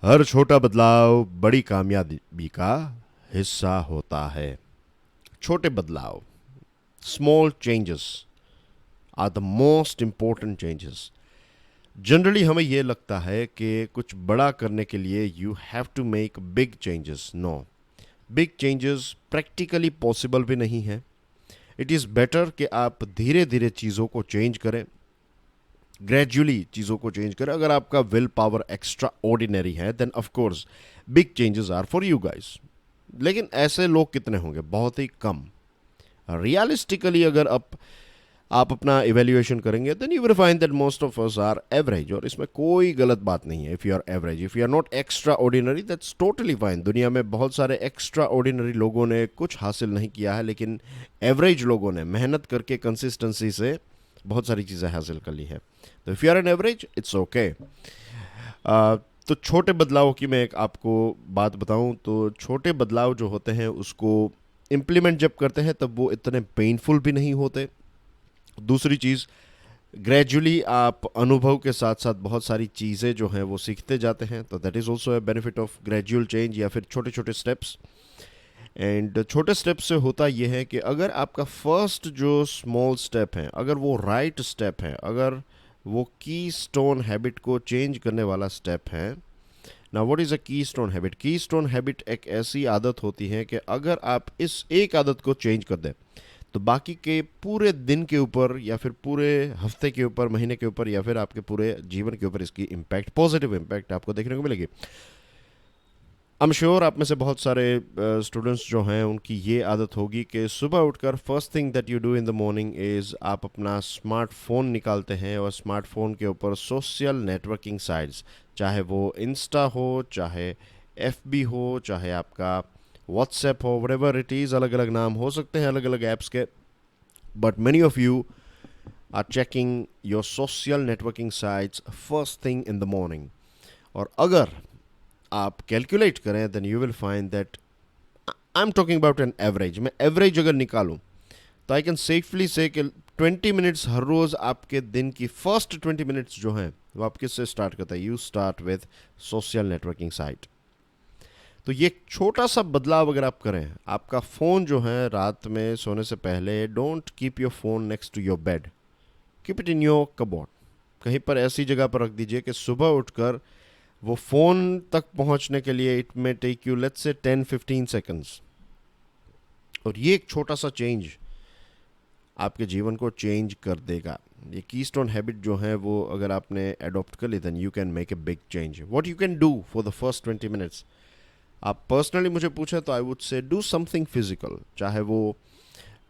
हर छोटा बदलाव बड़ी कामयाबी का हिस्सा होता है। छोटे बदलाव, small changes are the most important changes. Generally हमें यह लगता है कि कुछ बड़ा करने के लिए you have to make big changes. No, big changes practically possible भी नहीं है। इट इज़ बेटर कि आप धीरे धीरे चीज़ों को चेंज करें, ग्रेजुअली चीज़ों को चेंज करें। अगर आपका विल पावर एक्स्ट्रा ऑर्डिनरी है then of course big changes are for you guys. लेकिन ऐसे लोग कितने होंगे? बहुत ही कम। रियलिस्टिकली अगर आप अपना इवेल्युएशन करेंगे then you will find that most of us are average, और इसमें कोई गलत बात नहीं है। If you are average, if you are not extraordinary, that's totally fine. दुनिया में बहुत सारे एक्स्ट्रा ऑर्डिनरी लोगों ने कुछ हासिल नहीं किया है, लेकिन एवरेज लोगों ने मेहनत करके कंसिस्टेंसी से बहुत सारी चीज़ें हासिल कर ली है। तो if you are an average, it's okay. तो छोटे बदलावों की मैं एक आपको बात बताऊं तो छोटे बदलाव जो होते हैं उसको इम्प्लीमेंट जब करते हैं तब वो इतने पेनफुल भी नहीं होते। दूसरी चीज़, ग्रेजुअली आप अनुभव के साथ साथ बहुत सारी चीज़ें जो हैं वो सीखते जाते हैं, तो that is also a benefit of gradual change या फिर छोटे छोटे स्टेप्स। एंड छोटे स्टेप से होता यह है कि अगर आपका फर्स्ट जो स्मॉल स्टेप है, अगर वो राइट स्टेप है, अगर वो की स्टोन हैबिट को चेंज करने वाला स्टेप है। ना व्हाट इज़ अ की स्टोन हैबिट? की स्टोन हैबिट एक ऐसी आदत होती है कि अगर आप इस एक आदत को चेंज कर दें तो बाकी के पूरे दिन के ऊपर या फिर पूरे हफ्ते के ऊपर, महीने के ऊपर या फिर आपके पूरे जीवन के ऊपर इसकी इम्पैक्ट, पॉजिटिव इम्पैक्ट आपको देखने को मिलेगी। आई एम श्योर आप में से बहुत सारे स्टूडेंट्स जो हैं उनकी ये आदत होगी कि सुबह उठकर first thing that you do in the morning is आप अपना स्मार्टफोन निकालते हैं और स्मार्टफोन के ऊपर सोशल नेटवर्किंग साइट्स, चाहे वो इंस्टा हो, चाहे एफ बी हो, चाहे आपका व्हाट्सएप हो, whatever इट इज़, अलग अलग नाम हो सकते हैं अलग अलग ऐप्स के, but many of you are checking your social networking sites first thing in the morning. और अगर आप कैलकुलेट करें then you will find that I am talking about an average. मैं एवरेज अगर निकालूं तो आई कैन सेफली से कि 20 मिनट्स हर रोज आपके दिन की फर्स्ट 20 मिनट्स जो हैं वो आप किससे स्टार्ट करता है? You start with social networking site. तो ये छोटा सा बदलाव अगर आप करें, आपका फ़ोन जो है रात में सोने से पहले, don't keep your phone next to your bed, keep it in your cupboard. कहीं पर ऐसी जगह पर रख दीजिए कि सुबह उठकर वो फ़ोन तक पहुंचने के लिए it may take you let's say 10-15 seconds. और ये एक छोटा सा चेंज आपके जीवन को चेंज कर देगा। ये कीस्टोन हैबिट जो है वो अगर आपने अडॉप्ट कर ली then you can make a big change. What you can do for the first 20 minutes, आप पर्सनली मुझे पूछे तो I would say do something physical, चाहे वो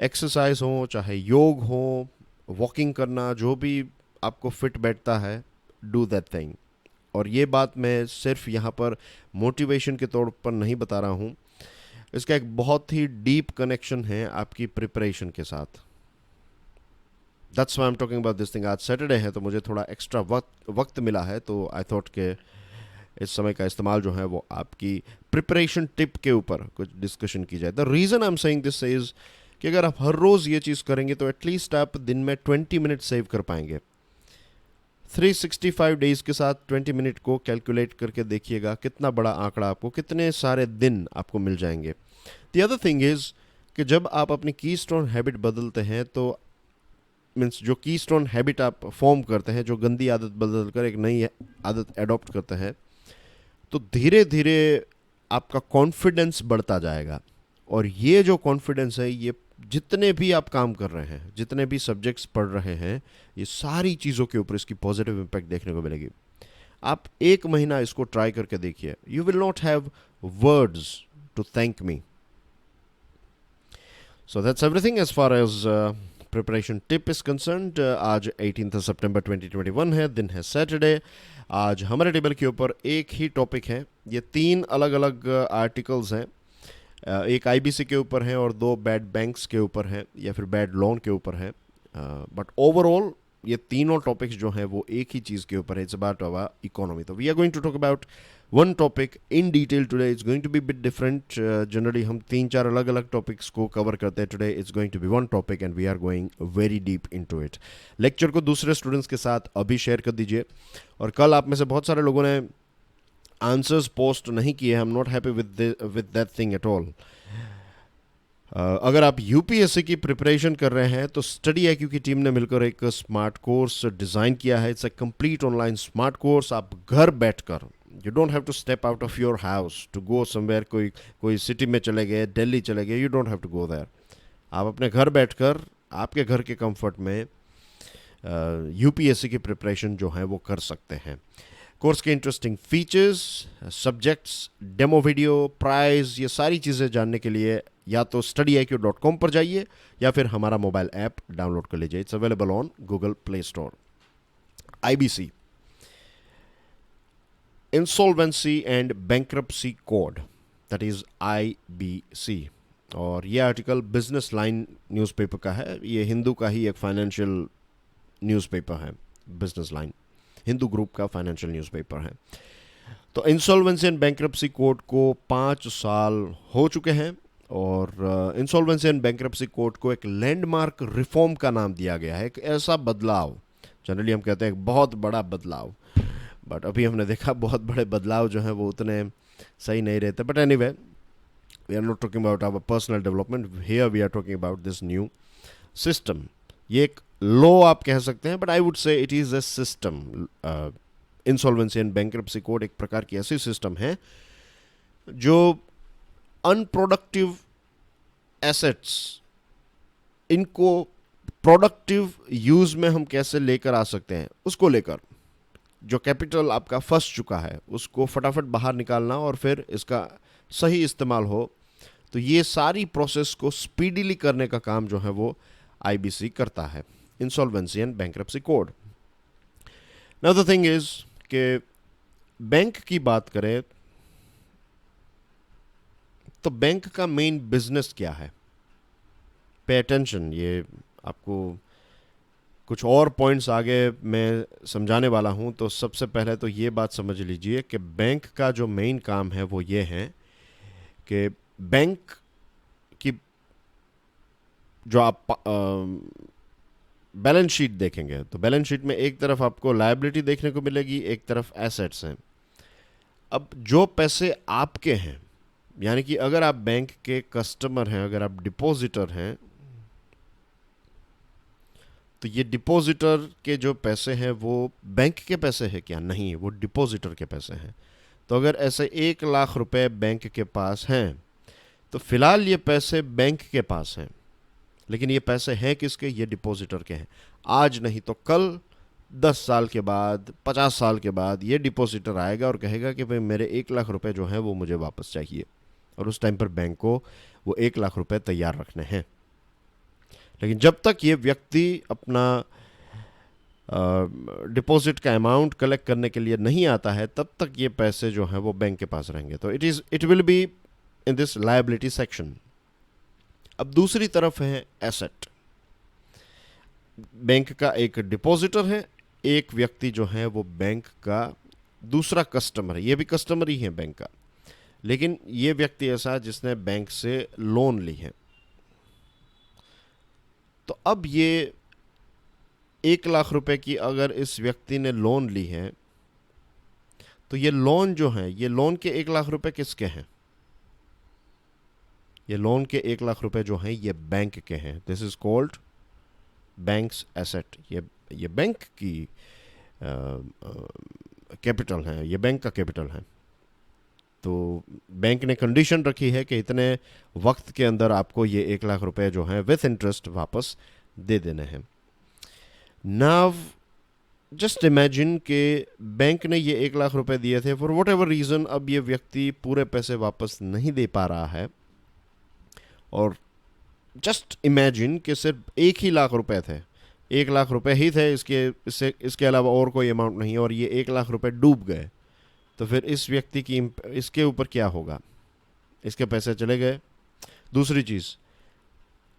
एक्सरसाइज हो, चाहे योग हो, वॉकिंग करना, जो भी आपको फिट बैठता है, डू दैट थिंग। और ये बात मैं सिर्फ यहाँ पर मोटिवेशन के तौर पर नहीं बता रहा हूँ, इसका एक बहुत ही डीप कनेक्शन है आपकी प्रिपरेशन के साथ। That's why I am talking about this thing. आज सैटरडे है तो मुझे थोड़ा एक्स्ट्रा वक्त मिला है, तो आई थॉट के इस समय का इस्तेमाल जो है वो आपकी प्रिपरेशन टिप के ऊपर कुछ डिस्कशन की जाए। The reason I am saying this is कि अगर आप हर रोज़ ये चीज़ करेंगे तो एटलीस्ट आप दिन में 20 मिनट सेव कर पाएंगे। 365 डेज के साथ 20 मिनट को कैलकुलेट करके देखिएगा कितना बड़ा आंकड़ा आपको, कितने सारे दिन आपको मिल जाएंगे। द अदर थिंग इज़ कि जब आप अपनी की स्टोन हैबिट बदलते हैं तो मीन्स जो की स्टोन हैबिट आप फॉर्म करते हैं, जो गंदी आदत बदल कर एक नई आदत एडॉप्ट करते हैं, तो धीरे धीरे आपका कॉन्फिडेंस बढ़ता जाएगा। और ये जो कॉन्फिडेंस है, ये जितने भी आप काम कर रहे हैं, जितने भी सब्जेक्ट्स पढ़ रहे हैं, ये सारी चीज़ों के ऊपर इसकी पॉजिटिव इम्पैक्ट देखने को मिलेगी। आप एक महीना इसको ट्राई करके देखिए, you will not have words to thank me. So that's everything as far as preparation tip is concerned. आज 18 सितंबर 2021 है, दिन है सैटरडे। आज हमारे टेबल के ऊपर एक ही टॉपिक है। ये 3 अलग अलग आर्टिकल्स हैं। एक आईबीसी के ऊपर है और 2 बैड बैंक्स के ऊपर है या फिर बैड लोन के ऊपर है। बट ओवरऑल ये तीनों टॉपिक्स जो हैं वो एक ही चीज़ के ऊपर है, इट्स अबाउट आवर इकोनॉमी। तो we are going to talk about one topic in detail today. It's going to be bit different. Generally हम 3-4 अलग अलग टॉपिक्स को कवर करते हैं। Today it's going to be one topic and we are going very deep into it. Lecture को दूसरे students के साथ अभी शेयर कर दीजिए। और कल आप में से बहुत सारे लोगों ने आंसर्स पोस्ट नहीं किए, I am not happy with that thing at all. अगर आप यूपीएससी की प्रिपरेशन कर रहे हैं तो स्टडी IQ की टीम ने मिलकर एक स्मार्ट कोर्स डिज़ाइन किया है। It's a complete online smart course. आप घर बैठकर, you don't have to step out of your house to go somewhere, कोई सिटी में चले गए, दिल्ली चले गए, you don't have to go there. आप अपने घर बैठकर आपके घर के कंफर्ट में यूपीएससी की प्रिपरेशन जो है वो कर सकते हैं। कोर्स के interesting features, subjects, demo video, prize, ये सारी चीज़ें जानने के लिए या तो studyiq.com पर जाइए या फिर हमारा मोबाइल ऐप डाउनलोड कर लीजिए। It's available on Google play store. IBC, insolvency and bankruptcy code, that is IBC। और ये आर्टिकल बिजनेस लाइन न्यूज़पेपर का है। ये हिंदू का ही एक फाइनेंशियल न्यूज़पेपर है। बिजनेस लाइन हिंदू ग्रुप का फाइनेंशियल न्यूज़पेपर है। तो इंसॉल्वेंसी एंड बैंक्रप्सी कोड को 5 साल हो चुके हैं और इंसॉल्वेंसी एंड बैंक्रप्सी कोड को एक लैंडमार्क रिफॉर्म का नाम दिया गया है। एक ऐसा बदलाव, जनरली हम कहते हैं एक बहुत बड़ा बदलाव, बट अभी हमने देखा बहुत बड़े बदलाव जो हैं वो उतने सही नहीं रहते। But anyway, we are not talking about our personal development here, we are talking about this new system. ये एक लॉ आप कह सकते हैं, but I would say it is a system. Insolvency and bankruptcy code एक प्रकार की ऐसी सिस्टम है जो अनप्रोडक्टिव एसेट्स, इनको प्रोडक्टिव यूज में हम कैसे लेकर आ सकते हैं, उसको लेकर जो कैपिटल आपका फंस चुका है उसको फटाफट बाहर निकालना और फिर इसका सही इस्तेमाल हो, तो ये सारी प्रोसेस को स्पीडीली करने का काम जो है वो IBC करता है, insolvency and bankruptcy code. Now the thing is कि बैंक की बात करें तो बैंक का मेन बिजनेस क्या है? पे अटेंशन, ये आपको कुछ और पॉइंट्स आगे मैं समझाने वाला हूं। तो सबसे पहले तो ये बात समझ लीजिए कि बैंक का जो मेन काम है वो ये है कि बैंक की जो आप बैलेंस शीट देखेंगे तो बैलेंस शीट में एक तरफ आपको लायबिलिटी देखने को मिलेगी, एक तरफ एसेट्स हैं। अब जो पैसे आपके हैं, यानी कि अगर आप बैंक के कस्टमर हैं, अगर आप डिपॉजिटर हैं, तो ये डिपॉजिटर के जो पैसे हैं वो बैंक के पैसे हैं क्या? नहीं, वो डिपॉजिटर के पैसे हैं। तो अगर ऐसे 1 लाख रुपए बैंक के पास हैं तो फिलहाल ये पैसे बैंक के पास हैं, लेकिन ये पैसे हैं किसके? ये डिपॉजिटर के हैं। आज नहीं तो कल, 10 साल के बाद, 50 साल के बाद ये डिपॉजिटर आएगा और कहेगा कि भाई मेरे 1 लाख रुपए जो हैं वो मुझे वापस चाहिए, और उस टाइम पर बैंक को वो 1 लाख रुपए तैयार रखने हैं। लेकिन जब तक ये व्यक्ति अपना डिपॉजिट का अमाउंट कलेक्ट करने के लिए नहीं आता है, तब तक ये पैसे जो हैं वो बैंक के पास रहेंगे। तो it will be in this liability section. अब दूसरी तरफ है एसेट। बैंक का एक डिपॉजिटर है, एक व्यक्ति जो है वो बैंक का दूसरा कस्टमर है। ये भी कस्टमर ही है बैंक का, लेकिन ये व्यक्ति ऐसा है जिसने बैंक से लोन ली है। तो अब ये 1 लाख रुपए की अगर इस व्यक्ति ने लोन ली है, तो ये लोन जो है, ये लोन के 1 लाख रुपए किसके हैं? ये लोन के 1 लाख रुपए जो हैं ये बैंक के हैं। This is called banks asset. ये बैंक की कैपिटल है, ये बैंक का कैपिटल है। तो बैंक ने कंडीशन रखी है कि इतने वक्त के अंदर आपको ये 1 लाख रुपए जो हैं विथ इंटरेस्ट वापस दे देने हैं। नाउ जस्ट इमेजिन कि बैंक ने ये 1 लाख रुपए दिए थे, फॉर वट एवर रीज़न अब ये व्यक्ति पूरे पैसे वापस नहीं दे पा रहा है, और जस्ट इमेजिन कि सिर्फ 1 ही लाख रुपए थे, 1 लाख रुपए ही थे, इसके अलावा और कोई अमाउंट नहीं, और ये 1 लाख रुपए डूब गए, तो फिर इस व्यक्ति की इसके ऊपर क्या होगा? इसके पैसे चले गए। दूसरी चीज़,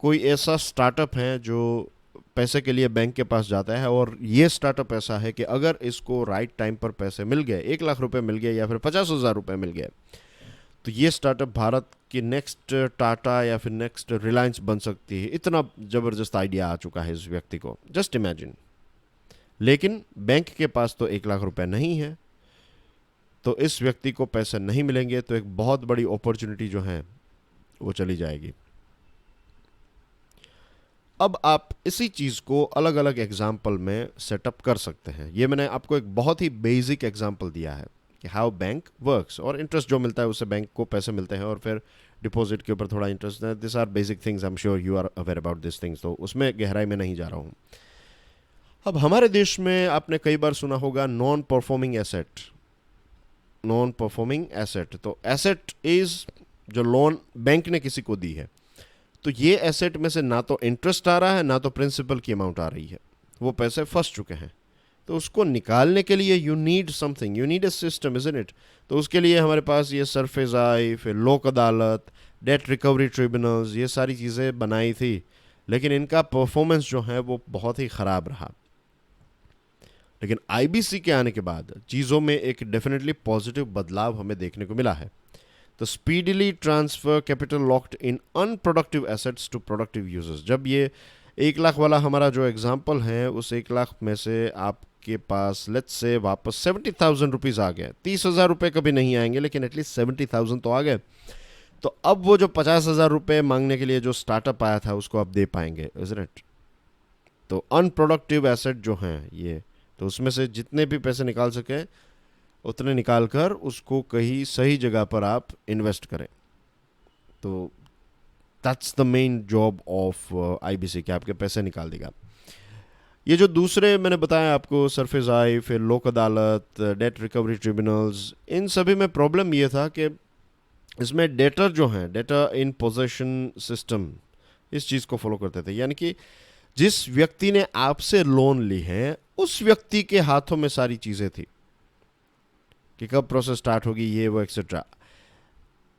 कोई ऐसा स्टार्टअप है जो पैसे के लिए बैंक के पास जाता है, और ये स्टार्टअप ऐसा है कि अगर इसको राइट टाइम पर पैसे मिल गए, 1 लाख रुपए मिल गए या फिर 50,000 रुपए मिल गए, तो ये स्टार्टअप भारत की नेक्स्ट टाटा या फिर नेक्स्ट रिलायंस बन सकती है। इतना ज़बरदस्त आइडिया आ चुका है इस व्यक्ति को, जस्ट इमेजिन। लेकिन बैंक के पास तो 1 लाख रुपए नहीं है, तो इस व्यक्ति को पैसे नहीं मिलेंगे, तो एक बहुत बड़ी अपॉर्चुनिटी जो है वो चली जाएगी। अब आप इसी चीज़ को अलग अलग एग्जाम्पल में सेटअप कर सकते हैं। ये मैंने आपको एक बहुत ही बेसिक एग्जाम्पल दिया है कि हाउ बैंक वर्क्स, और इंटरेस्ट जो मिलता है उससे बैंक को पैसे मिलते हैं, और फिर डिपॉजिट के ऊपर थोड़ा इंटरेस्ट है। This are basic things, I am sure you are aware about this things, तो उसमें गहराई में नहीं जा रहा हूँ। अब हमारे देश में आपने कई बार सुना होगा non performing asset. Non performing asset, तो एसेट इज जो लोन बैंक ने किसी को दी है, तो ये एसेट में से ना तो इंटरेस्ट आ रहा है ना तो प्रिंसिपल की अमाउंट आ रही है, वो पैसे फंस चुके हैं। तो उसको निकालने के लिए you need something, you need a system, isn't it. तो उसके लिए हमारे पास ये सरफेस आई, फिर लोक अदालत, डेट रिकवरी ट्रिब्यूनल्स, ये सारी चीज़ें बनाई थी, लेकिन इनका परफॉर्मेंस जो है वो बहुत ही ख़राब रहा। लेकिन आईबीसी के आने के बाद चीज़ों में एक डेफिनेटली पॉजिटिव बदलाव हमें देखने को मिला है। तो speedily transfer capital locked in unproductive assets to productive users. जब ये 1 लाख वाला हमारा जो एग्जाम्पल है, उस 1 लाख में से आपके पास लेट्स से वापस 70,000 रुपीज़ आ गए। 30,000 रुपये कभी नहीं आएंगे, लेकिन एटलीस्ट 70,000 तो आ गए। तो अब वो जो 50,000 रुपये मांगने के लिए जो स्टार्टअप आया था उसको आप दे पाएंगे, इज़न्ट इट। तो अनप्रोडक्टिव एसेट जो हैं ये, तो उसमें से जितने भी पैसे निकाल सकें उतने निकाल कर उसको कहीं सही जगह पर आप इन्वेस्ट करें। तो that's the main job of IBC, कि आपके पैसे निकाल देगा। ये जो दूसरे मैंने बताया आपको, सरफेस आई, फिर लोक अदालत, डेट रिकवरी ट्रिब्यूनल्स, इन सभी में प्रॉब्लम ये था कि इसमें डेटर जो हैं, डेटर इन पोजेशन सिस्टम, इस चीज़ को फॉलो करते थे। यानी कि जिस व्यक्ति ने आपसे लोन ली है उस व्यक्ति के हाथों में सारी चीज़ें थी कि कब प्रोसेस स्टार्ट होगी, ये वो एक्सेट्रा।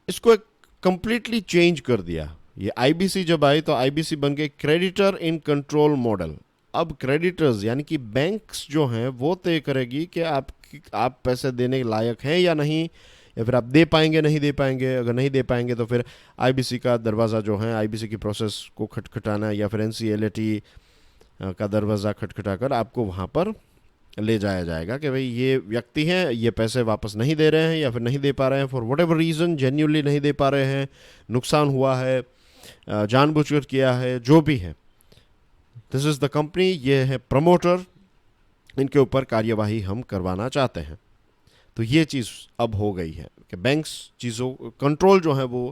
इसको एक कंप्लीटली चेंज कर दिया। ये आईबीसी जब आई तो आईबीसी बन गई क्रेडिटर इन कंट्रोल मॉडल। अब क्रेडिटर्स यानी कि बैंक्स जो हैं वो तय करेगी कि आप पैसे देने लायक हैं या नहीं, या फिर आप दे पाएंगे नहीं दे पाएंगे। अगर नहीं दे पाएंगे तो फिर आईबीसी का दरवाज़ा जो है, आईबीसी की प्रोसेस को खटखटाना, या फिर एनसीएलटी का दरवाज़ा खटखटाकर आपको वहाँ पर ले जाया जाएगा कि भाई ये व्यक्ति हैं, ये पैसे वापस नहीं दे रहे हैं या फिर नहीं दे पा रहे हैं for what ever reason, genuinely नहीं दे पा रहे हैं, नुकसान हुआ है, जानबूझकर किया है, जो भी है। दिस इज़ द कंपनी, ये है प्रमोटर, इनके ऊपर कार्यवाही हम करवाना चाहते हैं। तो ये चीज़ अब हो गई है कि बैंक्स चीज़ों कंट्रोल जो है वो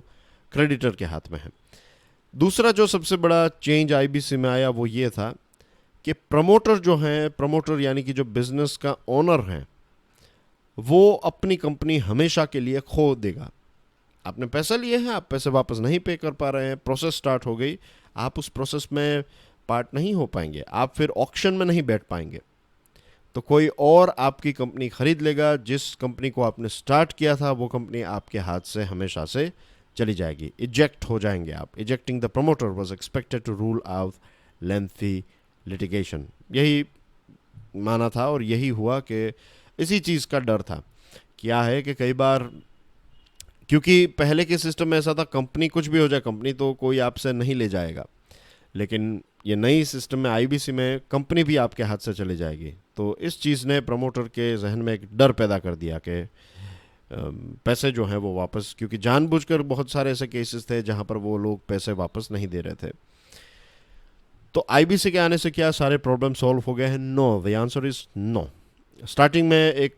क्रेडिटर के हाथ में है। दूसरा जो सबसे बड़ा चेंज आईबीसी में आया वो ये था कि प्रमोटर जो हैं, प्रमोटर यानी कि जो बिजनेस का ओनर हैं, वो अपनी कंपनी हमेशा के लिए खो देगा। आपने पैसा लिए हैं, आप पैसे वापस नहीं पे कर पा रहे हैं, प्रोसेस स्टार्ट हो गई, आप उस प्रोसेस में पार्ट नहीं हो पाएंगे, आप फिर ऑक्शन में नहीं बैठ पाएंगे। तो कोई और आपकी कंपनी खरीद लेगा। जिस कंपनी को आपने स्टार्ट किया था वो कंपनी आपके हाथ से हमेशा से चली जाएगी, इजेक्ट हो जाएंगे आप। Ejecting the promoter was expected to rule out lengthy litigation, यही माना था और यही हुआ कि इसी चीज़ का डर था। क्या है कि कई बार, क्योंकि पहले के सिस्टम में ऐसा था कंपनी कुछ भी हो जाए, कंपनी तो कोई आपसे नहीं ले जाएगा, लेकिन ये नई सिस्टम में आईबीसी में कंपनी भी आपके हाथ से चली जाएगी। तो इस चीज़ ने प्रमोटर के जहन में एक डर पैदा कर दिया कि पैसे जो हैं वो वापस, क्योंकि जानबूझकर बहुत सारे ऐसे केसेस थे जहाँ पर वो लोग पैसे वापस नहीं दे रहे थे। तो आईबीसी के आने से क्या सारे प्रॉब्लम सॉल्व हो गए हैं? No, the answer is no. Starting में एक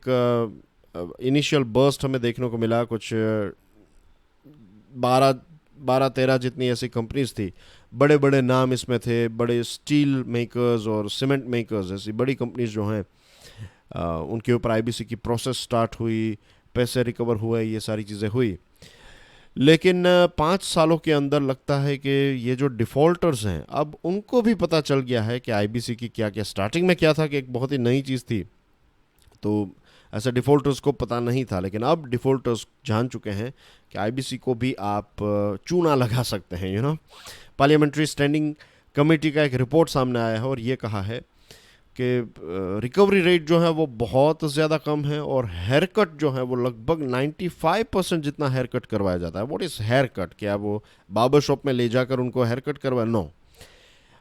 इनिशियल बर्स्ट हमें देखने को मिला, कुछ 12-13 जितनी ऐसी कंपनीज थी, बड़े बड़े नाम इसमें थे, बड़े स्टील मेकर्स और सीमेंट मेकर्स, ऐसी बड़ी कंपनीज जो हैं उनके ऊपर आईबीसी की प्रोसेस स्टार्ट हुई, पैसे रिकवर हुए, ये सारी चीज़ें हुई। लेकिन 5 सालों के अंदर लगता है कि ये जो डिफ़ॉल्टर्स हैं अब उनको भी पता चल गया है कि आईबीसी की क्या क्या, स्टार्टिंग में क्या था कि एक बहुत ही नई चीज़ थी, तो ऐसा डिफ़ॉल्टर्स को पता नहीं था, लेकिन अब डिफ़ॉल्टर्स जान चुके हैं कि आईबीसी को भी आप चूना लगा सकते हैं। You know, parliamentary standing committee का एक रिपोर्ट सामने आया है और ये कहा है कि रिकवरी रेट जो है वो बहुत ज़्यादा कम है और हेयर कट जो है वो लगभग 95% जितना हेयर कट करवाया जाता है। What is here cut? क्या वो बार्बर शॉप में ले जाकर उनको हेयर कट करवाया? नो,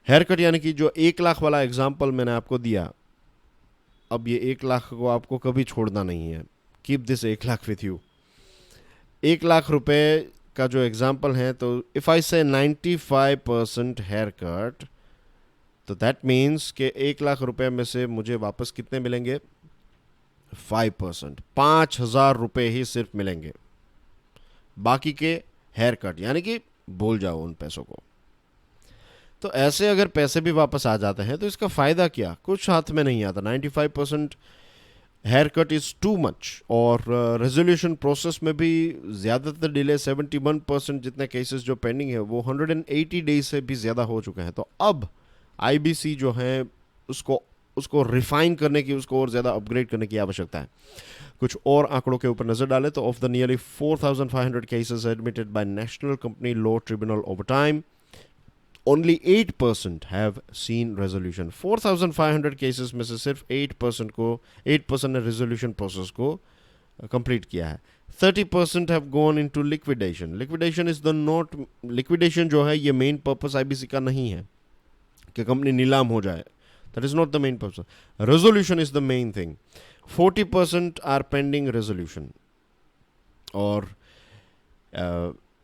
हेयर कट यानी कि जो 1 लाख वाला एग्जाम्पल मैंने आपको दिया, अब ये 1 लाख को आपको कभी छोड़ना नहीं है keep this 1 lakh with you. 1 lakh रुपए का जो एग्जाम्पल है, तो इफ़ आई से 95% हेयर कट, तो दैट मीन्स कि 1 लाख रुपए में से मुझे वापस कितने मिलेंगे? 5%, 5,000 रुपये ही सिर्फ मिलेंगे, बाकी के हेयर कट, यानी कि भूल जाओ उन पैसों को। तो ऐसे अगर पैसे भी वापस आ जाते हैं तो इसका फ़ायदा क्या? कुछ हाथ में नहीं आता। 95% haircut is too much, और रेजोल्यूशन प्रोसेस में भी ज़्यादातर डिले, 71% जितने केसेस जो पेंडिंग है वो 180 डेज से भी ज़्यादा हो चुके हैं। तो अब आईबीसी जो है उसको उसको रिफाइन करने की, उसको और ज़्यादा अपग्रेड करने की आवश्यकता है। कुछ और आंकड़ों के ऊपर नजर डालें तो of the nearly 4,500 cases admitted by National Company Law Tribunal over time, only 8% have seen resolution. 4,500 cases में से सिर्फ 8% ने रेजोल्यूशन प्रोसेस को कंप्लीट किया है। 30% have gone into liquidation. Liquidation is the not, liquidation जो है ये मेन पर्पस आईबीसी का नहीं है कि कंपनी नीलाम हो जाए। That is not the main purpose. Resolution is the main thing. 40% are pending resolution. और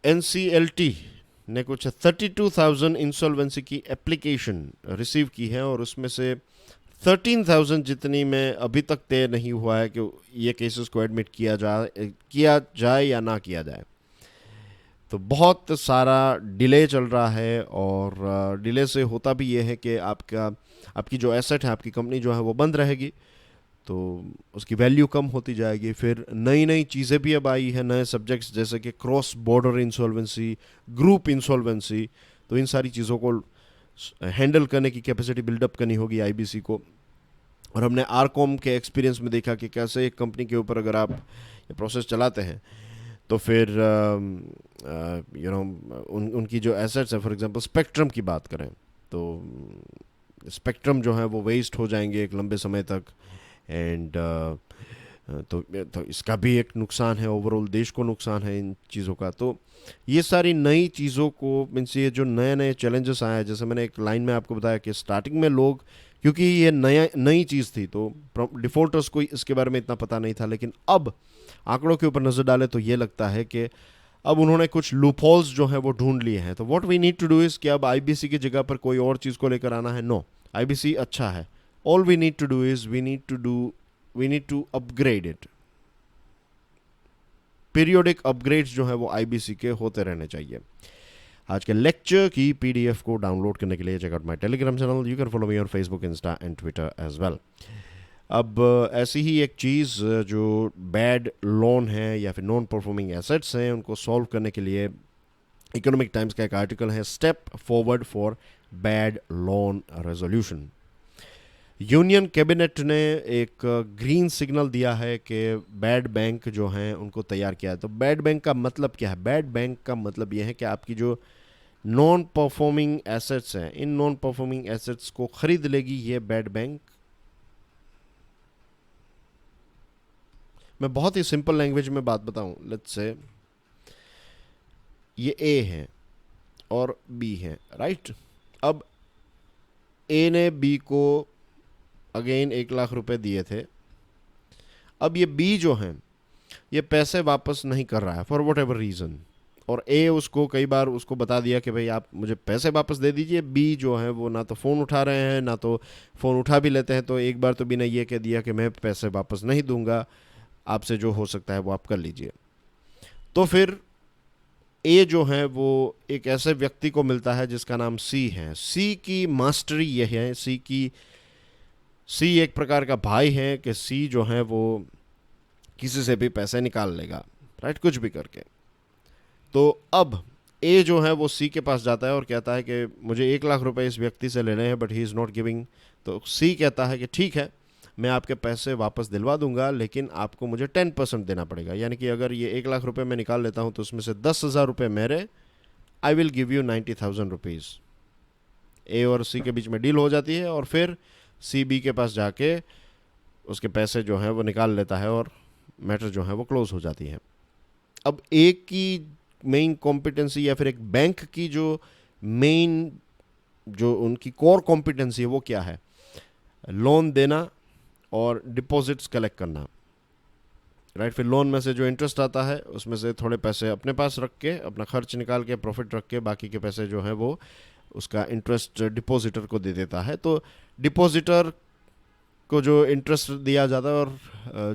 एनसीएलटी ने कुछ 32,000 इंसॉल्वेंसी की एप्लीकेशन रिसीव की है, और उसमें से 13,000 जितनी में अभी तक तय नहीं हुआ है कि ये केसेस को एडमिट किया जाए या ना किया जाए। तो बहुत सारा डिले चल रहा है, और डिले से होता भी ये है कि आपकी जो एसेट है, आपकी कंपनी जो है वो बंद रहेगी, तो उसकी वैल्यू कम होती जाएगी। फिर नई नई चीज़ें भी अब आई है, नए सब्जेक्ट्स जैसे कि cross border insolvency, group insolvency. तो इन सारी चीज़ों को हैंडल करने की कैपेसिटी बिल्डअप करनी होगी आईबीसी को। और हमने आरकॉम के एक्सपीरियंस में देखा कि कैसे एक कंपनी के ऊपर अगर आप ये प्रोसेस चलाते हैं तो फिर उनकी जो एसेट्स है, फॉर एग्जांपल स्पेक्ट्रम की बात करें तो स्पेक्ट्रम जो है वो वेस्ट हो जाएंगे एक लंबे समय तक। एंड तो इसका भी एक नुकसान है, ओवरऑल देश को नुकसान है इन चीज़ों का। तो ये सारी नई चीज़ों को, मीन्स ये जो नए नए चैलेंजेस आए हैं, जैसे मैंने एक लाइन में आपको बताया कि स्टार्टिंग में लोग, क्योंकि ये नई चीज़ थी तो डिफ़ॉल्टर्स को इसके बारे में इतना पता नहीं था, लेकिन अब आंकड़ों के ऊपर नज़र डाले तो ये लगता है कि अब उन्होंने कुछ लूपहोल्स जो हैं वो ढूंढ लिए हैं। तो what we need to do is कि अब आईबीसी की जगह पर कोई और चीज़ को लेकर आना है, नो, आईबीसी अच्छा है। All we need to do is we need to upgrade it. Periodic upgrades जो है वो आईबीसी के होते रहने चाहिए। आज के लेक्चर की पीडीएफ को डाउनलोड करने के लिए check out my Telegram channel. You can follow me on Facebook, Insta and Twitter as well. अब ऐसी ही एक चीज़ जो बैड लोन है या फिर नॉन परफॉर्मिंग एसेट्स हैं, उनको सॉल्व करने के लिए इकोनॉमिक टाइम्स का एक आर्टिकल है, step forward for bad loan resolution. Union cabinet ने एक ग्रीन सिग्नल दिया है कि बैड बैंक जो हैं उनको तैयार किया है। तो बैड बैंक का मतलब क्या है? बैड बैंक का मतलब यह है कि आपकी जो नॉन परफॉर्मिंग एसेट्स हैं, इन नॉन परफॉर्मिंग एसेट्स को खरीद लेगी ये बैड बैंक। मैं बहुत ही सिंपल लैंग्वेज में बात बताऊं, लेट्स से ये ए है और बी है, राइट? अब ए ने बी को अगेन 1 लाख रुपए दिए थे। अब ये बी जो है ये पैसे वापस नहीं कर रहा है फॉर वट एवर रीज़न, और ए उसको कई बार उसको बता दिया कि भाई आप मुझे पैसे वापस दे दीजिए। बी जो है वो ना तो फ़ोन उठा रहे हैं, ना तो फ़ोन उठा भी लेते हैं। तो एक बार तो बी ने ये कह दिया कि मैं पैसे वापस नहीं दूंगा, आपसे जो हो सकता है वो आप कर लीजिए। तो फिर ए जो है वो एक ऐसे व्यक्ति को मिलता है जिसका नाम सी है। सी की मास्टरी यह है, सी एक प्रकार का भाई है कि सी जो है वो किसी से भी पैसे निकाल लेगा, राइट, कुछ भी करके। तो अब ए जो है वो सी के पास जाता है और कहता है कि मुझे 1 लाख रुपए इस व्यक्ति से लेने हैं, but he is not giving. तो सी कहता है कि ठीक है, मैं आपके पैसे वापस दिलवा दूंगा, लेकिन आपको मुझे 10% देना पड़ेगा। यानी कि अगर ये 1 लाख रुपए मैं निकाल लेता हूँ तो उसमें से 10,000 रुपये मेरे, I will give you 90,000 rupees. A और सी के बीच में डील हो जाती है, और फिर सी बी के पास जाके उसके पैसे जो हैं वो निकाल लेता है, और मैटर जो है वो क्लोज हो जाती है। अब एक की मेन कॉम्पिटेंसी, या फिर एक बैंक की जो मेन, जो उनकी कोर कॉम्पिटेंसी है वो क्या है? लोन देना और डिपॉजिट्स कलेक्ट करना। राइट। फिर लोन में से जो इंटरेस्ट आता है उसमें से थोड़े पैसे अपने पास रख के, अपना खर्च निकाल के, प्रॉफिट रख के, बाकी के पैसे जो है वो उसका इंटरेस्ट डिपॉजिटर को दे देता है। तो डिपॉजिटर को जो इंटरेस्ट दिया जाता है और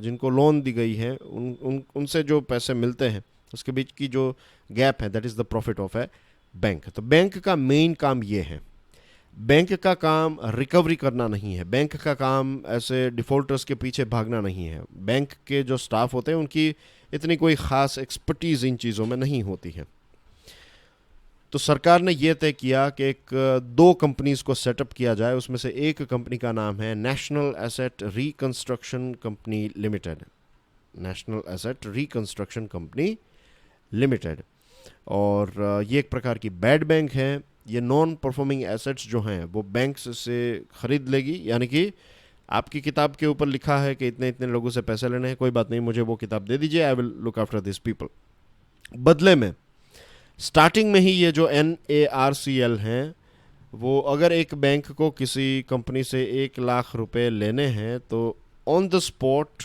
जिनको लोन दी गई है उनसे जो पैसे मिलते हैं उसके बीच की जो गैप है, that is the profit of A bank. तो बैंक का मेन काम ये है। बैंक का काम रिकवरी करना नहीं है, बैंक का काम ऐसे डिफ़ॉल्टर्स के पीछे भागना नहीं है। बैंक के जो स्टाफ होते हैं उनकी इतनी कोई ख़ास एक्सपर्टीज़ इन चीज़ों में नहीं होती है। तो सरकार ने यह तय किया कि एक दो कंपनीज को सेटअप किया जाए। उसमें से एक कंपनी का नाम है national asset reconstruction company limited, national asset reconstruction company limited. और ये एक प्रकार की बैड बैंक है। ये नॉन परफॉर्मिंग एसेट्स जो हैं वो बैंक से ख़रीद लेगी, यानी कि आपकी किताब के ऊपर लिखा है कि इतने इतने लोगों से पैसे लेने हैं, कोई बात नहीं, मुझे वो किताब दे दीजिए, I will look after this people. बदले में स्टार्टिंग में ही ये जो NARCL हैं, वो अगर एक बैंक को किसी कंपनी से 1 लाख रुपए लेने हैं तो ऑन द स्पॉट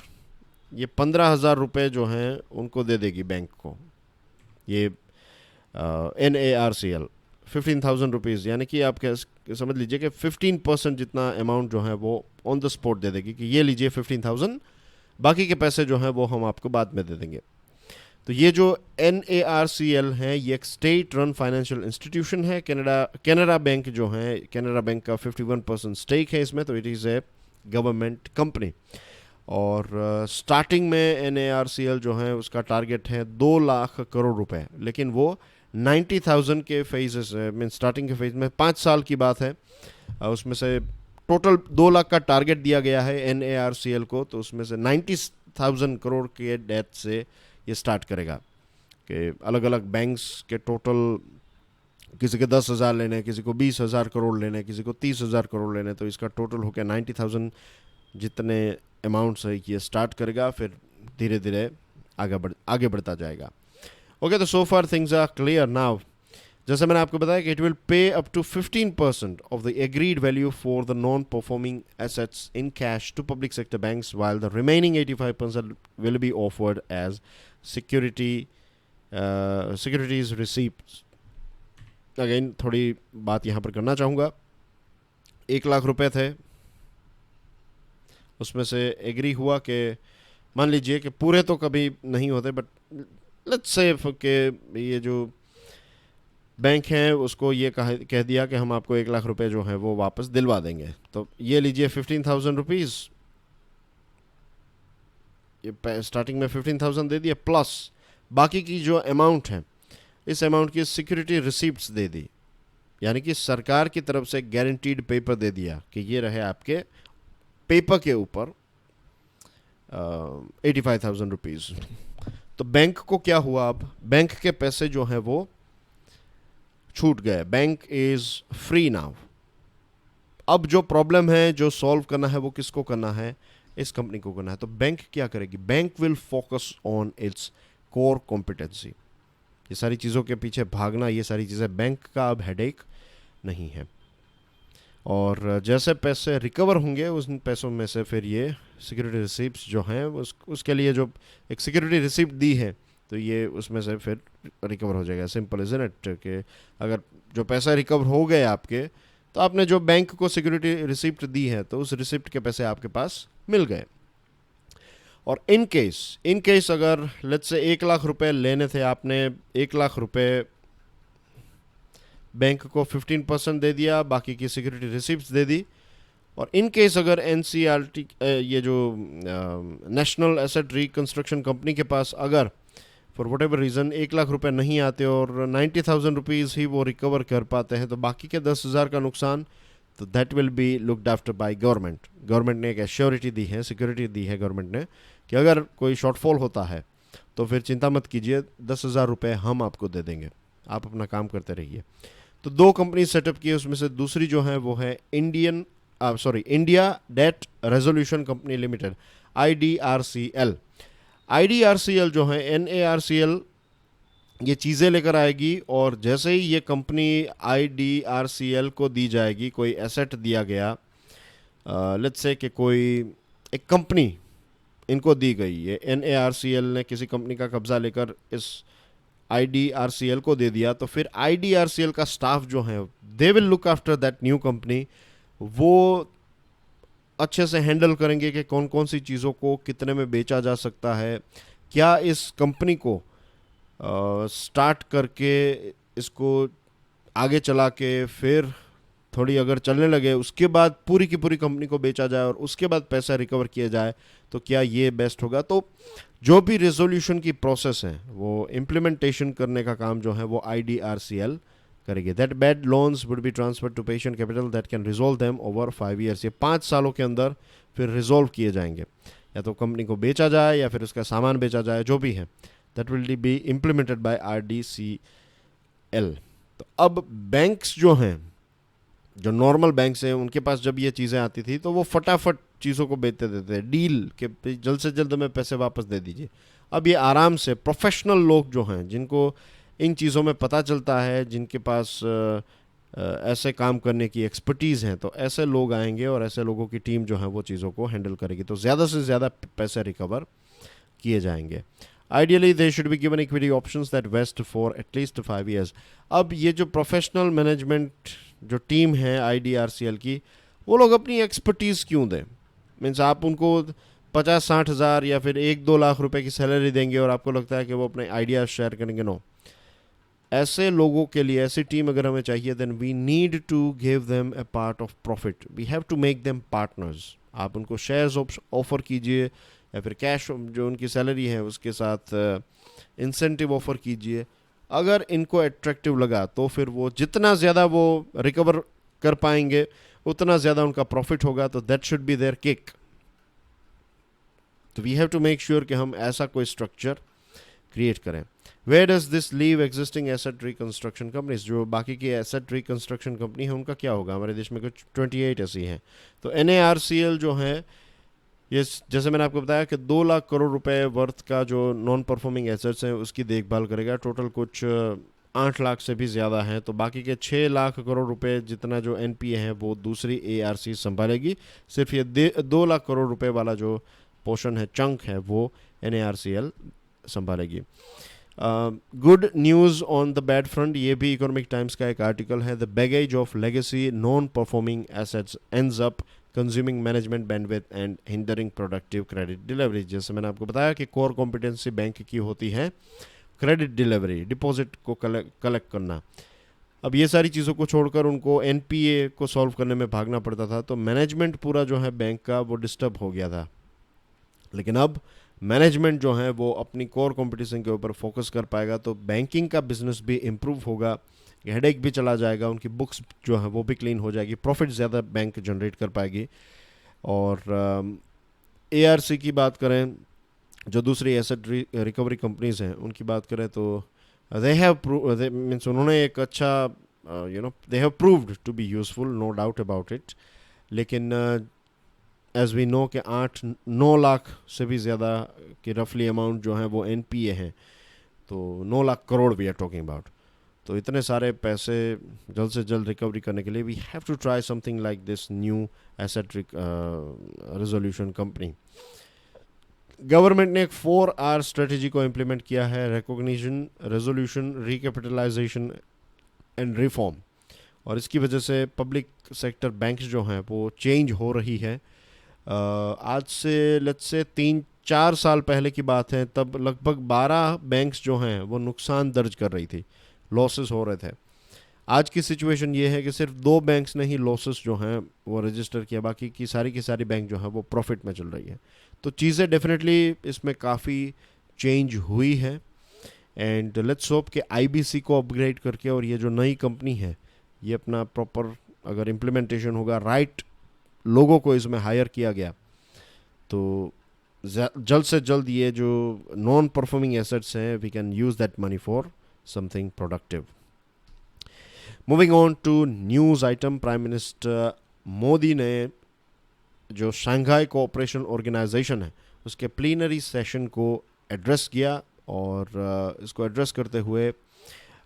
ये 15,000 रुपये जो हैं उनको दे देगी बैंक को। ये NARCL 15,000 रुपीज़, यानी कि आप समझ लीजिए कि 15% जितना अमाउंट जो है वो ऑन द स्पॉट दे देगी कि ये लीजिए 15,000, बाकी के पैसे जो हैं वो हम आपको बाद में दे देंगे। तो ये जो NARCL है ये एक स्टेट रन फाइनेंशियल इंस्टीट्यूशन है। कैनरा बैंक जो है, कैनरा बैंक का 51% स्टेक है इसमें, तो it is A government company. और स्टार्टिंग में NARCL जो है उसका टारगेट है 2 लाख करोड़ रुपए, लेकिन वो 90,000 के फेजेस मीन स्टार्टिंग के फेज में 5 साल की बात है। उसमें से टोटल 2 लाख का टारगेट दिया गया है NARCL को, तो उसमें से 90,000 करोड़ के डेट से ये स्टार्ट करेगा कि अलग अलग बैंक्स के टोटल किसी के 10,000 लेने, किसी को 20,000 करोड़ लेने, किसी को 30,000 करोड़ लेने, तो इसका टोटल होकर 90,000 जितने अमाउंट से ये स्टार्ट करेगा, फिर धीरे धीरे आगे बढ़ता जाएगा। ओके, तो so far things are clear now. जैसे मैंने आपको बताया कि it will pay up to 15% of the agreed value for the non performing assets in cash to public sector banks, while the remaining 85% will be offered as securities receipts। Again थोड़ी बात यहाँ पर करना चाहूँगा। 1 लाख रुपए थे, उसमें से एग्री हुआ कि मान लीजिए कि पूरे तो कभी नहीं होते, बट लेट्स से कि ये जो बैंक है उसको ये कह दिया कि हम आपको 1 लाख रुपए जो है वो वापस दिलवा देंगे। तो ये लीजिए 15,000 रुपीज़, ये स्टार्टिंग में 15,000 दे दिए, प्लस बाकी की जो अमाउंट है इस अमाउंट की सिक्योरिटी रिसिप्ट्स दे दी, यानी कि सरकार की तरफ से गारंटीड पेपर दे दिया कि ये रहे आपके पेपर के ऊपर 85,000 रुपीज़। तो बैंक को क्या हुआ, अब बैंक के पैसे जो हैं वो छूट गए, बैंक इज फ्री नाउ। अब जो प्रॉब्लम है जो सॉल्व करना है वो किसको करना है, इस कंपनी को करना है। तो बैंक क्या करेगी, bank will focus on its core competency. ये सारी चीज़ों के पीछे भागना, ये सारी चीज़ें बैंक का अब हेडेक नहीं है। और जैसे पैसे रिकवर होंगे उन पैसों में से फिर ये सिक्योरिटी रिसिप्ट्स जो हैं उसके लिए जो एक सिक्योरिटी रिसिप्ट दी है तो ये उसमें से फिर रिकवर हो जाएगा। सिंपल इज इट कि अगर जो पैसा रिकवर हो गए आपके, तो आपने जो बैंक को सिक्योरिटी रिसिप्ट दी है तो उस रिसिप्ट के पैसे आपके पास मिल गए। और इन केस अगर लेट्स से 1 लाख रुपए लेने थे आपने, 1 लाख रुपए बैंक को 15% दे दिया, बाकी की सिक्योरिटी रिसिप्ट्स दे दी। और इन केस अगर NCLT ये जो नेशनल एसेट रिकंस्ट्रक्शन कंपनी के पास अगर for what ever reason 1 lakh रुपए नहीं आते और 90,000 रुपीज़ ही वो रिकवर कर पाते हैं, तो बाकी के 10,000 का नुकसान तो that will be looked after by government. Government ने एक एश्योरिटी दी है, सिक्योरिटी दी है गवर्नमेंट ने कि अगर कोई शॉर्टफॉल होता है तो फिर चिंता मत कीजिए, 10,000 रुपये हम आपको दे देंगे, आप अपना काम करते रहिए। तो दो कंपनी सेटअप की है, उसमें से दूसरी जो है वो है India debt resolution company limited, IDRCL। IDRCL जो है NARCL ये चीज़ें लेकर आएगी, और जैसे ही ये कंपनी IDRCL को दी जाएगी, कोई एसेट दिया गया, लेट्स से कि कोई एक कंपनी इनको दी गई, ये NARCL ने किसी कंपनी का कब्जा लेकर इस IDRCL को दे दिया, तो फिर IDRCL का स्टाफ जो है they will look after that new company. वो अच्छे से हैंडल करेंगे कि कौन कौन सी चीज़ों को कितने में बेचा जा सकता है, क्या इस कंपनी को स्टार्ट करके इसको आगे चला के फिर थोड़ी अगर चलने लगे उसके बाद पूरी की पूरी कंपनी को बेचा जाए और उसके बाद पैसा रिकवर किया जाए, तो क्या ये बेस्ट होगा। तो जो भी रेजोल्यूशन की प्रोसेस है वो इम्प्लीमेंटेशन करने का काम जो है वो IDRCL करेगी। That bad loans would be transfer to patient capital that can resolve them over 5 years। ये 5 सालों के अंदर फिर रिजोल्व किए जाएंगे, या तो कंपनी को बेचा जाए या फिर उसका सामान बेचा जाए, जो भी है that will be implemented by RDCL। तो अब बैंक्स जो हैं, जो नॉर्मल बैंक्स हैं, उनके पास जब ये चीज़ें आती थी तो वो फटाफट चीज़ों को बेचते देते हैं, डील के जल्द से जल्द हमें पैसे वापस दे दीजिए। अब ये आराम से प्रोफेशनल लोग जो हैं, जिनको इन चीज़ों में पता चलता है, जिनके पास ऐसे काम करने की एक्सपर्टीज़ हैं, तो ऐसे लोग आएंगे और ऐसे लोगों की टीम जो है वो चीज़ों को हैंडल करेगी, तो ज़्यादा से ज़्यादा पैसे रिकवर किए जाएंगे। Ideally they should be given equity options that vest for at least 5 years। अब ये जो प्रोफेशनल मैनेजमेंट जो टीम है IDRCL की, वो लोग अपनी एक्सपर्टीज़ क्यों दें? मीन्स आप उनको 50-60 हज़ार या फिर 1-2 लाख रुपए की सैलरी देंगे और आपको लगता है कि वो अपने आइडियाज़ शेयर करेंगे? नो, ऐसे लोगों के लिए ऐसी टीम अगर हमें चाहिए, then we need to give them a part of profit, we have to make them partners. आप उनको शेयर्स ऑफर कीजिए या फिर कैश जो उनकी सैलरी है उसके साथ इंसेंटिव ऑफर कीजिए। अगर इनको अट्रैक्टिव लगा तो फिर वो जितना ज़्यादा वो रिकवर कर पाएंगे उतना ज़्यादा उनका प्रॉफिट होगा, तो that should be their kick. तो we have to make sure कि हम ऐसा कोई स्ट्रक्चर क्रिएट करें। Where does this leave existing asset reconstruction companies? जो बाकी की एसेट रिकंस्ट्रक्शन कंपनी है उनका क्या होगा? हमारे देश में कुछ 28 ऐसी हैं। तो NARCL जो है, ये जैसे मैंने आपको बताया कि 2 लाख करोड़ रुपए वर्थ का जो नॉन परफॉर्मिंग एसेट्स हैं उसकी देखभाल करेगा। टोटल कुछ 8 लाख से भी ज़्यादा हैं, तो बाकी के 6 लाख करोड़ रुपए जितना जो NPA है वो दूसरी ARC संभालेगी। सिर्फ ये 2 लाख करोड़ रुपए वाला जो पोर्शन है, चंक है, वो NARCL संभालेगी। Good news on the bad front, ये भी इकोनॉमिक टाइम्स का एक आर्टिकल है। The baggage of legacy non performing assets ends up consuming management bandwidth and hindering productive credit delivery. जैसे मैंने आपको बताया कि कोर कॉम्पिटेंसी बैंक की होती है क्रेडिट डिलीवरी, डिपॉजिट को कलेक्ट करना। अब ये सारी चीज़ों को छोड़कर उनको NPA को सॉल्व करने में भागना पड़ता था, तो मैनेजमेंट पूरा जो है बैंक का वो डिस्टर्ब हो गया था। लेकिन अब मैनेजमेंट जो है वो अपनी कोर कंपटीशन के ऊपर फोकस कर पाएगा, तो बैंकिंग का बिजनेस भी इम्प्रूव होगा, हेडेक भी चला जाएगा, उनकी बुक्स जो है वो भी क्लीन हो जाएगी, प्रॉफिट ज़्यादा बैंक जनरेट कर पाएगी। और ARC की बात करें, जो दूसरी एसेट रिकवरी कंपनीज हैं उनकी बात करें, तो दे हैव मीन्स उन्होंने एक अच्छा they have proved to be useful, no doubt about it. लेकिन एज वी नो कि 8-9 लाख से भी ज़्यादा की रफली अमाउंट जो है वो NPA हैं, तो 9 lakh crore we are talking about. तो इतने सारे पैसे जल्द से जल्द रिकवरी करने के लिए we have to try something like this new asset resolution company. Government ने एक 4R स्ट्रेटेजी को इम्प्लीमेंट किया है, recognition, resolution, recapitalisation and reform. और इसकी वजह से पब्लिक सेक्टर बैंक्स जो हैं वो चेंज हो रही है। आज से लेट्स से 3-4 साल पहले की बात है, तब लगभग 12 बैंक्स जो हैं वो नुकसान दर्ज कर रही थी, लॉसेस हो रहे थे। आज की सिचुएशन ये है कि सिर्फ 2 बैंक्स ने ही लॉसेस जो हैं वो रजिस्टर किया, बाकी की सारी बैंक जो है वो प्रॉफिट में चल रही है। तो चीज़ें डेफिनेटली इसमें काफ़ी चेंज हुई है, एंड लेट्स होप कि IBC को अपग्रेड करके और ये जो नई कंपनी है ये अपना प्रॉपर अगर इम्प्लीमेंटेशन होगा, राइट लोगों को इसमें हायर किया गया, तो जल्द से जल्द ये जो नॉन परफॉर्मिंग एसेट्स हैं we can use that money for something productive. Moving on to news item, prime minister Modi ने जो शंघाई कोऑपरेशन ऑर्गेनाइजेशन है उसके प्लीनरी सेशन को एड्रेस किया, और इसको एड्रेस करते हुए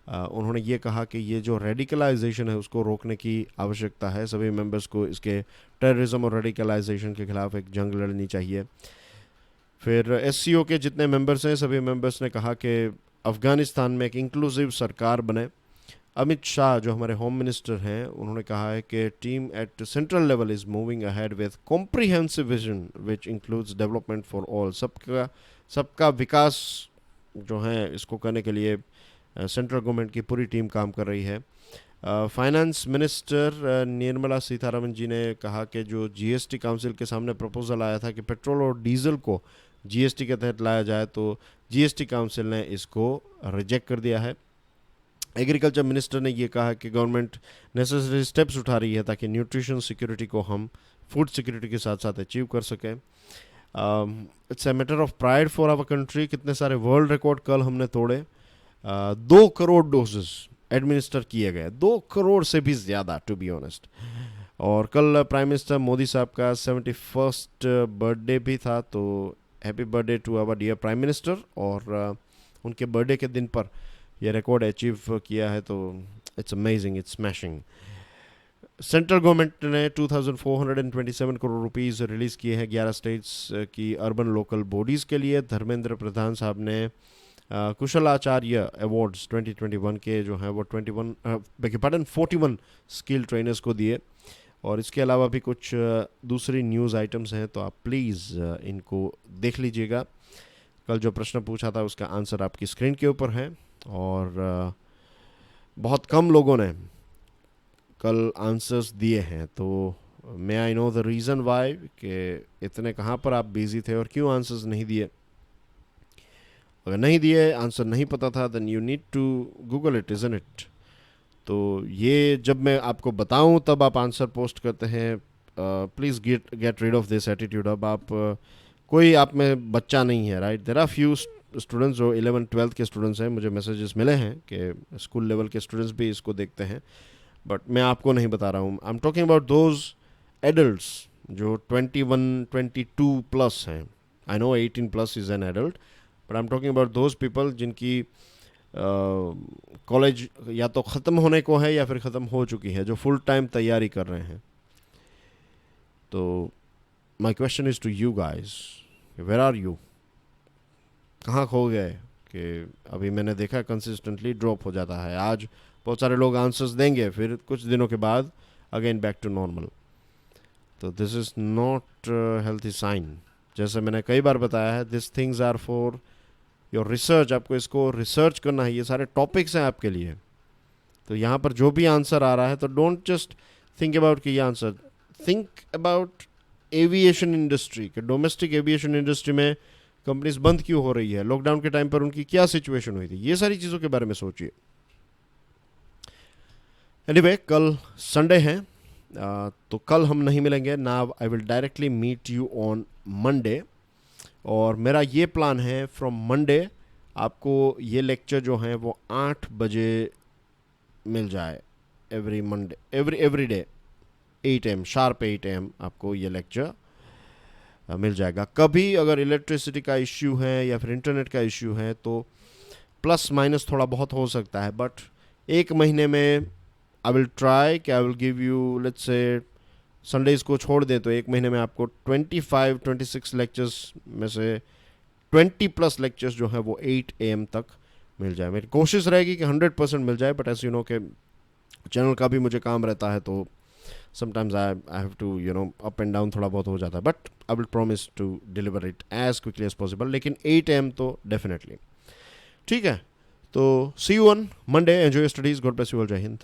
उन्होंने ये कहा कि ये जो रेडिकलाइजेशन है उसको रोकने की आवश्यकता है। सभी मेंबर्स को इसके टेररिज्म और रेडिकलाइजेशन के खिलाफ एक जंग लड़नी चाहिए। फिर SCO के जितने मेंबर्स हैं सभी मेंबर्स ने कहा कि अफ़गानिस्तान में एक इंक्लूसिव सरकार बने। अमित शाह जो हमारे होम मिनिस्टर हैं उन्होंने कहा है कि team at central level is moving ahead with comprehensive vision which includes development for all. सबका विकास जो है इसको करने के लिए सेंट्रल गवर्नमेंट की पूरी टीम काम कर रही है। फाइनेंस मिनिस्टर निर्मला सीतारमन जी ने कहा कि जो GST काउंसिल के सामने प्रपोजल आया था कि पेट्रोल और डीजल को GST के तहत लाया जाए, तो GST काउंसिल ने इसको रिजेक्ट कर दिया है। एग्रीकल्चर मिनिस्टर ने ये कहा कि गवर्नमेंट नेसेसरी स्टेप्स उठा रही है ताकि न्यूट्रिशन सिक्योरिटी को हम फूड सिक्योरिटी के साथ साथ अचीव कर सकें। It's a matter of pride for our country. कितने सारे वर्ल्ड रिकॉर्ड कल हमने तोड़े। 2 करोड़ डोजेस एडमिनिस्टर किए गए, 2 करोड़ से भी ज़्यादा टू बी ऑनेस्ट। और कल प्राइम मिनिस्टर मोदी साहब का 71st बर्थडे भी था, तो happy birthday to our dear prime minister. और उनके बर्थडे के दिन पर यह रिकॉर्ड अचीव किया है, तो it's amazing, it's smashing. Central government ने 2427 करोड़ रुपीस रिलीज़ किए हैं 11 स्टेट्स की अर्बन लोकल बॉडीज़ के लिए। धर्मेंद्र प्रधान साहब ने कुशल आचार्य अवार्ड्स 2021 के जो हैं वो 41 स्किल ट्रेनर्स को दिए। और इसके अलावा भी कुछ दूसरी न्यूज़ आइटम्स हैं, तो आप प्लीज़ इनको देख लीजिएगा। कल जो प्रश्न पूछा था उसका आंसर आपकी स्क्रीन के ऊपर है। और बहुत कम लोगों ने कल आंसर्स दिए हैं, तो may I know the reason why कि इतने कहाँ पर आप बिजी थे और क्यों आंसर्स नहीं दिए। अगर नहीं दिए, आंसर नहीं पता था, then you need to google it, isn't it. तो ये जब मैं आपको बताऊं तब आप आंसर पोस्ट करते हैं। Please get rid of this attitude. अब आप कोई आप में बच्चा नहीं है, right. There are few students जो 11th-12th के स्टूडेंट्स हैं, मुझे मैसेजेस मिले हैं कि स्कूल लेवल के स्टूडेंट्स भी इसको देखते हैं, बट मैं आपको नहीं बता रहा हूँ। आई am talking about those adults जो 21-22 प्लस हैं। I know 18+ is an adult, but I am talking about those people जिनकी कॉलेज या तो ख़त्म होने को है या फिर ख़त्म हो चुकी है, जो फुल टाइम तैयारी कर रहे हैं। तो my question is to you guys, where are you? कहाँ खो गए? कि अभी मैंने देखा कंसिस्टेंटली ड्रॉप हो जाता है। आज बहुत सारे लोग आंसर्स देंगे, फिर कुछ दिनों के बाद अगेन बैक टू नॉर्मल। तो this is not healthy sign. जैसे मैंने कई बार बताया है, this things are for your research. आपको इसको रिसर्च करना है, ये सारे टॉपिक्स हैं आपके लिए। तो यहाँ पर जो भी आंसर आ रहा है, तो डोंट जस्ट थिंक अबाउट कि ये answer, think about aviation industry के, डोमेस्टिक एविएशन इंडस्ट्री में कंपनीज बंद क्यों हो रही है, लॉकडाउन के टाइम पर उनकी क्या सिचुएशन हुई थी, ये सारी चीज़ों के बारे में सोचिए। एनीवे, कल संडे है, तो कल हम नहीं मिलेंगे। Now I will directly meet you on Monday. और मेरा ये प्लान है फ्रॉम मंडे आपको ये लेक्चर जो हैं वो 8 बजे मिल जाए। Every Monday, every day 8 AM sharp 8 AM आपको ये लेक्चर मिल जाएगा। कभी अगर इलेक्ट्रिसिटी का इश्यू है या फिर इंटरनेट का इश्यू है तो प्लस माइनस थोड़ा बहुत हो सकता है, बट एक महीने में आई विल ट्राई कि आई विल गिव यू, लेट्स से संडेज़ को छोड़ दें तो एक महीने में आपको 25-26 लेक्चर्स में से 20+ लेक्चर्स जो हैं वो 8 AM तक मिल जाए। मेरी कोशिश रहेगी कि 100% मिल जाए, बट ऐसे यू नो के चैनल का भी मुझे काम रहता है, तो sometimes I have to up and down थोड़ा बहुत हो जाता है, but I will promise to deliver it as quickly as possible. लेकिन 8 AM तो डेफिनेटली ठीक है। तो see you on Monday, enjoy your studies, God bless you all, जय हिंद।